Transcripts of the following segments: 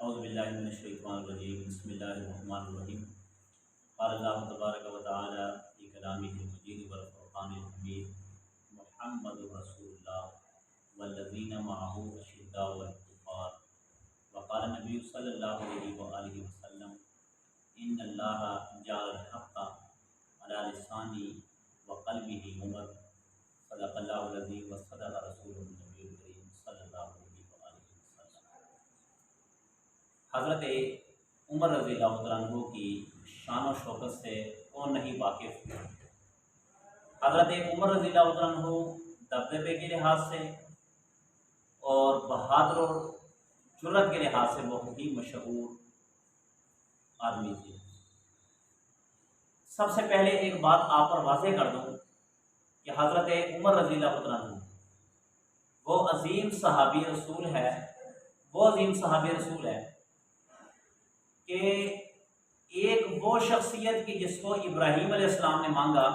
औज़ुबिल्लाहि मिनश्शैतानिर्रजीम बिस्मिल्लाहिर्रहमानिर्रहीम क़ाल अल्लाहु तबारक व तआला फ़ी कलामिहिल मजीद वल फ़ुरक़ानिल हमीद मुहम्मदुर रसूलुल्लाह वल्लज़ीना मअहू अशिद्दाउ अलल कुफ़्फ़ार व क़ाला नबिय्यु सल्लल्लाहु अलैहि व आलिहि वसल्लम इन्नल्लाहा जअलल हक़्क़ अला लिसानी व क़ल्बिही उमर सदक़ल्लाहुल अज़ीम व सदक़ रसूलुहुन नबियुल करीम सल्लल्लाहु अलैहि व आलिहि वसल्लम। हज़रत उमर रज़ियल्लाहु तआला अन्हु की शान और शौकत से कौन नहीं वाकिफ़। हज़रत उमर रज़ियल्लाहु तआला अन्हु दबदबे के लिहाज से और बहादुर और जुर्रत के लिहाज से बहुत ही मशहूर आदमी थे। सबसे पहले एक बात आप पर वाज़ेह कर दूँ कि हज़रत उमर रज़ियल्लाहु तआला अन्हु वो अज़ीम सहाबी रसूल है, कि एक वो शख्सियत की जिसको इब्राहीम अलैहिस्सलाम ने मांगा,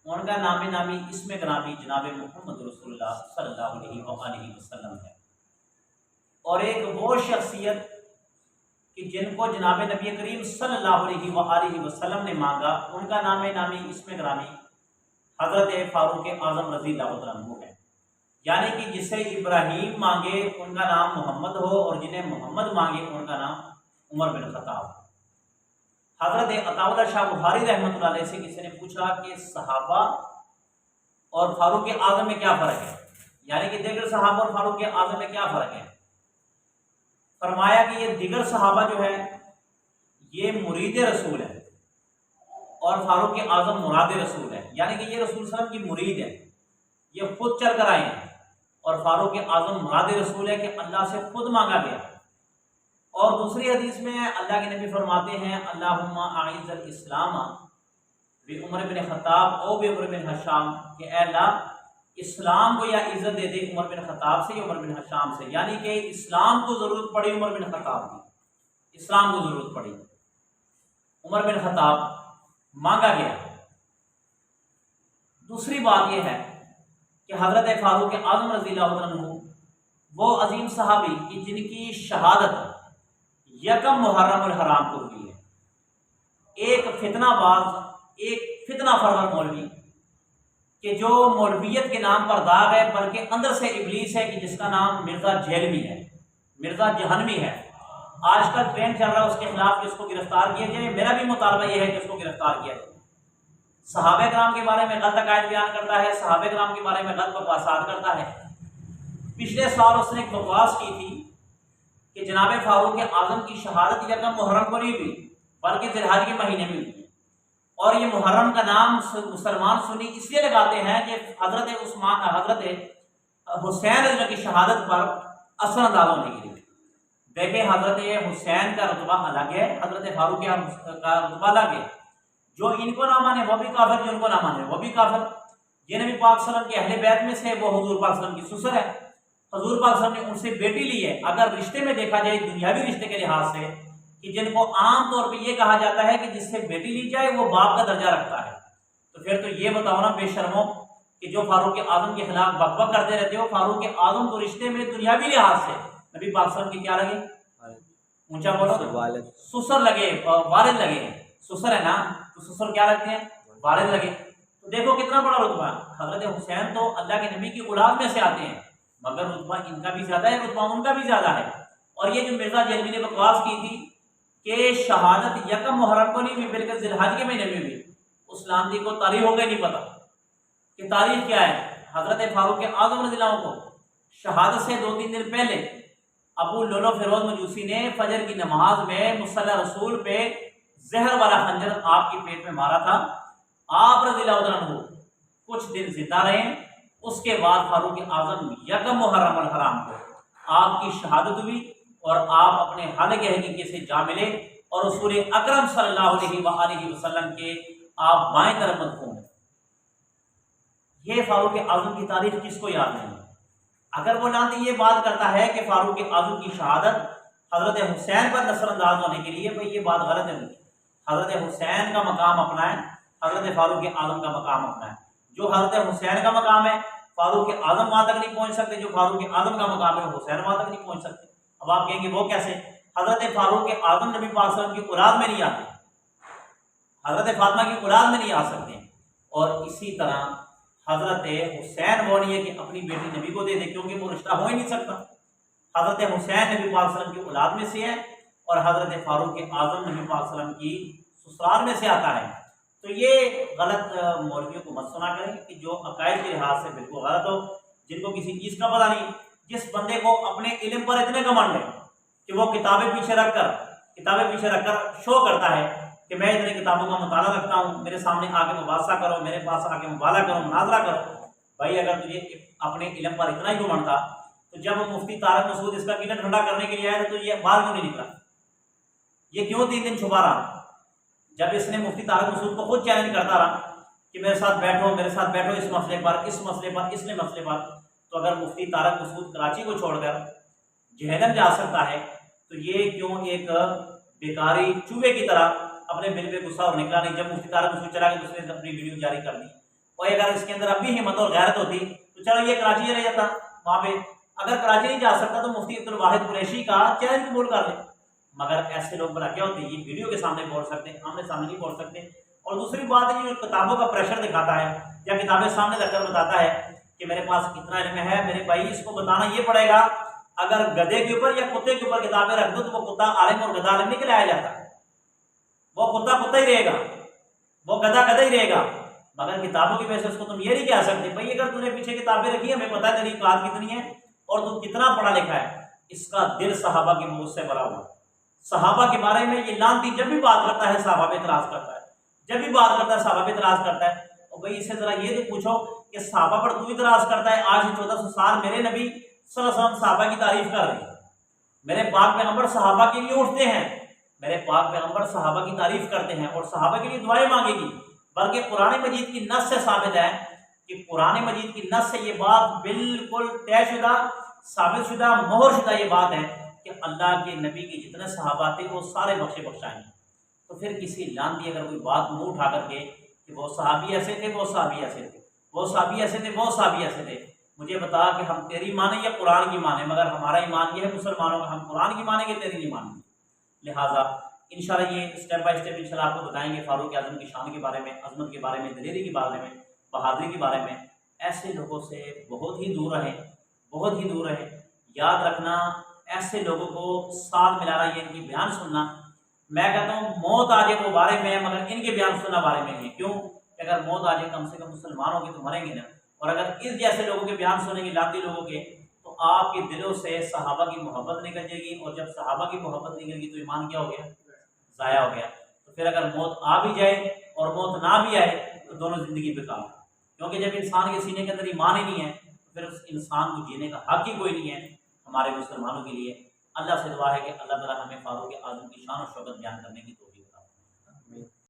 उनका नाम नामी इसमें ग्रामी जनाब मोहम्मद रसूलुल्लाह सल्लल्लाहु अलैहि वसल्लम है। और एक वो शख्सियत कि जिनको जनाब नबी करीम सल्लल्लाहु अलैहि वसल्लम ने मांगा, उनका नाम नामी इसमें ग्रामी हज़रत फ़ारूक आज़म रज़ियल्लाहु तआला अन्हु है। यानी कि जिसे इब्राहीम मांगे उनका नाम मोहम्मद हो और जिन्हें मोहम्मद मांगे उनका नाम उमर बिन खत्ताब। हज़रत अताउल्लाह शाह बुखारी रहमतुल्लाह अलैह से किसी ने पूछा कि सहाबा और फारूक आज़म में क्या फ़र्क है, यानी कि दीगर सहाबा और फारूक आज़म में क्या फ़र्क है। फरमाया कि ये दीगर सहाबा जो है ये मुरीद रसूल है और फारूक आज़म मुराद रसूल है, यानी कि ये रसूल सल्लल्लाहु अलैहि वसल्लम की मुरीद है, ये खुद चल कर आए हैं। और फारूक आज़म मुराद रसूल है कि अल्लाह से खुद मांगा गया। और दूसरी हदीस में अल्लाह के नबी फरमाते हैं अल्लाहुम्मा आइज़्ज़ल इस्लाम बि उमर बिन खत्ताब और बि उमर बिन हशाम, कि अल्लाह इस्लाम को या इज़्ज़त दे दे उमर बिन खत्ताब से या उमर बिन हशाम से। यानी कि इस्लाम को ज़रूरत पड़ी उमर बिन खत्ताब की, इस्लाम को ज़रूरत पड़ी उमर बिन खत्ताब, मांगा गया। दूसरी बात यह है कि हज़रत फ़ारूक आज़म रज़ियल्लाहु अन्हु वो अजीम सहाबी कि जिनकी शहादत यकम मुहर्रम और हराम को हुई है। एक फितनाबाज, एक फितना फरवर मौलवी कि जो मौलवियत के नाम पर दाग है, बल्कि अंदर से इब्लीस है, कि जिसका नाम मिर्ज़ा जेलवी है, मिर्ज़ा जहनवी है। आजकल ट्रेंड चल रहा है उसके खिलाफ कि उसको गिरफ्तार किया जाए। मेरा भी मुतालबा यह है कि उसको गिरफ्तार किया जाए। सहाबे कराम के बारे में गलत अकायद बयान करता है, सहाबे कराम के बारे में गलत बकवासात करता है। पिछले साल उसने एक बकवास की थी कि जनाब फारूक आज़म की शहादत यकम मुहर्रम को नहीं हुई बल्कि ज़िलहज के महीने में हुई। और ये मुहर्रम का नाम मुसलमान सुन्नी इसलिए लगाते हैं कि हज़रत हुसैन की शहादत पर असर अंदाज होने के लिए। देखें, हज़रत हुसैन का रुतबा अलग है, हज़रत फारूक का रुतबा अलग है। जो इनको ना माने वो भी काफिर, जो इनको ना माने वो भी काफिर। ये नबी पाक सल्लल्लाहु अलैहि वसल्लम के अहले बैत में से वो हुजूर पाक सल्लल्लाहु अलैहि वसल्लम की सुसर है। हुजूर पाक सल्लल्लाहु अलैहि वसल्लम ने उनसे बेटी ली है। अगर रिश्ते में देखा जाए, दुनियावी रिश्ते के लिहाज से, कि जिनको आम तौर पे ये कहा जाता है कि जिससे बेटी ली जाए वो बाप का दर्जा रखता है, तो फिर तो ये बताओ ना बेशर्मो कि जो फारूक आज़म के खिलाफ बकबक करते रहते हो। फारूक आज़म तो रिश्ते में दुनियावी लिहाज से नबी पाक सल्लल्लाहु अलैहि वसल्लम की क्या लगे, ऊंचा बोलो, सुसर लगे, वालिद लगे। सुसर है ना, तो सुसर क्या लगते हैं, वालिद लगे। तो देखो कितना बड़ा रुतबा। हज़रत हुसैन तो अल्लाह के नबी की औलाद में से आते हैं, मगर रुतबा इनका भी ज्यादा है, रुतबा उनका भी ज्यादा है। और ये जो मिर्जा जेलवी ने बकवास की थी कि शहादत यकम मुहर्रम को नहीं हुई बल्कि ज़िलहज के महीने में हुई, उस लांदी को तारीख हो गई नहीं पता कि तारीख क्या है। हज़रत फारूक आज़म रज़ियल्लाहु अन्हु को शहादत से 2-3 दिन पहले अबू लुलु फिरोज मजूसी ने फजर की नमाज में मुसल्ला रसूल पे जहर वाला खंजर आपके पेट में मारा था। आप रज़ियल्लाहु अन्हु कुछ दिन जिंदा रहे। उसके बाद फारूक आज़म यकम मुहर्रम अल हराम को आपकी शहादत हुई और आप अपने हाल के हकीके से जा मिले और रसूल अकरम सल्लल्लाहु अलैहि वसल्लम के आप बाएं तरफ मदफून। ये फारूक आज़म की तारीफ किसको याद नहीं। अगर वो लांती ये बात करता है कि फारूक आज़म की शहादत हज़रत हुसैन पर नसरअंदाज होने के लिए, भाई ये बात गलत है। हज़रत हुसैन का मकाम अपना है, हज़रत फारूक आज़म का मकाम अपना है। जो हज़रत हुसैन का मकाम है फारूक आज़म वहां तक नहीं पहुंच सकते, जो फारूक आज़म का मकाम है हुसैन वहां तक नहीं पहुंच सकते। अब आप कहेंगे वो कैसे? हजरत फारूक आजम नबी पाक सल्लल्लाहु अलैहि वसल्लम की औलाद में नहीं आते, हजरत फातिमा की औलाद में नहीं आ सकते। और इसी तरह हजरत हुसैन वो नहीं है कि अपनी बेटी नबी को दे दे, क्योंकि वो रिश्ता हो ही नहीं सकता। हजरत हुसैन नबी पाक सल्लल्लाहु अलैहि वसल्लम की औलाद में से है और हजरत फारूक आजम नबी पाक सल्लल्लाहु अलैहि वसल्लम की ससुराल में से आता है। तो ये गलत मौलवियों को मत सुना करें कि जो अकायद के लिहाज से बिल्कुल गलत हो, जिनको किसी चीज़ का पता नहीं। जिस बंदे को अपने इल्म पर इतने घमंड है कि वो किताबें पीछे रखकर शो करता है कि मैं इतनी किताबों का मुताला रखता हूँ, मेरे सामने आके मुबासा करो, मेरे पास आके मुबाला करो, मुनाजरा करो। भाई अगर तुझे अपने इल्म पर इतना ही घमंड था तो जब मुफ्ती तारक मसूद इसका कीड़ा ठंडा करने के लिए आया तो ये बाहर क्यों नहीं निकला? ये क्यों 3 दिन छुपा रहा? जब इसने मुफ्ती तारक मसूद को खुद चैलेंज करता रहा कि मेरे साथ बैठो इस मसले पर, इस मसले पर, तो अगर मुफ्ती तारक मसूद कराची को छोड़कर जहन्नम जा सकता है तो ये क्यों एक बेकारी चूहे की तरह अपने बिल पे गुस्सा और निकला नहीं? जब मुफ्ती तारक मसूद चला गया तो उसने अपनी वीडियो जारी कर दी। और अगर इसके अंदर अब भी हिम्मत और गैरत होती तो चलो ये कराची रह जाता वहाँ पे। अगर कराची नहीं जा सकता तो मुफ्ती अब्दुल वाहिद कुरैशी का चैलेंज कबूल कर ले। मगर ऐसे लोग बड़ा क्या होते हैं, ये वीडियो के सामने बोल सकते हैं, आमने सामने नहीं बोल सकते। और दूसरी बात है, जो किताबों का प्रेशर दिखाता है या किताबें सामने रखकर बताता है कि मेरे पास कितना इल्म है, मेरे भाई इसको बताना ये पड़ेगा। अगर गधे के ऊपर या कुत्ते के ऊपर किताबें रख दो तो वो कुत्ता आलिम और गधा आलिम नहीं कहलाया जाता, वो कुत्ता कुत्ता ही रहेगा, वो गधा गधा ही रहेगा। मगर किताबों की वजह से उसको तुम ये नहीं कह सकते भाई अगर तूने पीछे किताबें रखी है, हमें पता है तेरी औकात कितनी है और तू कितना पढ़ा लिखा है। इसका दिल सहाबा की मौत से भरा हुआ। सहाबा के बारे में ये लानती जब भी बात करता है सहाबा पे इतराज करता है, जब भी बात करता है सहाबा पे इतराज करता है। और भाई इससे जरा ये तो पूछो कि सहाबा पर तू इतराज करता है, आज 1400 साल मेरे नबी सल्लल्लाहु अलैहि वसल्लम सहाबा की तारीफ कर रहे हैं, मेरे पाक पैगंबर सहाबा के लिए उठते हैं, मेरे पाक पैगंबर सहाबा की तारीफ करते हैं और सहाबा के लिए दुआएं मांगेगी। बल्कि कुरान मजीद की नस से साबित है कि कुरान मजीद की नस से ये बात बिल्कुल तयशुदा, साबितशुदा, मोहरशुदा ये बात है कि अल्लाह के नबी के जितने सहाबा थे वो सारे बख्शे बख्शाएंगे। तो फिर किसी लानती अगर कोई बात मुंह उठा करके कि वो सहाबी ऐसे थे, वो सहाबी ऐसे थे, वो सहाबी ऐसे थे, वो सहाबी ऐसे थे, मुझे बता कि हम तेरी माने या कुरान की माने? मगर हमारा ईमान ये है मुसलमानों का, हम कुरान की मानेंगे, तेरी नहीं मानेंगे। लिहाजा इंशाल्लाह ये स्टेप बाय स्टेप इंशाल्लाह आपको बताएंगे फारूक आजम की शान के बारे में, अजमत के बारे में, दलेरी के बारे में, बहादुरी के बारे में। ऐसे लोगों से बहुत ही दूर रहें, बहुत ही दूर रहें। याद रखना, ऐसे लोगों को साथ मिलाना, ये इनकी बयान सुनना, मैं कहता हूँ मौत आ जाए वो बारे में है मगर इनके बयान सुनना बारे में नहीं है। क्यों? अगर मौत आ जाए कम से कम मुसलमानों की तो मरेंगे ना। और अगर इस जैसे लोगों के बयान सुनेंगे, लाती लोगों के, तो आपके दिलों से सहाबा की मोहब्बत निकल जाएगी। और जब सहाबा की मोहब्बत निकलेगी तो ईमान क्या हो गया? ज़ाया हो गया। तो फिर अगर मौत आ भी जाए और मौत ना भी आए तो दोनों ज़िंदगी बेकार है। क्योंकि जब इंसान के सीने के अंदर ईमान ही नहीं है तो फिर उस इंसान को जीने का हक ही कोई नहीं है हमारे मुसलमानों के लिए। अल्लाह से दुआ है कि अल्लाह ताला हमें फारूक आज़म की शान और शौकत बयान करने की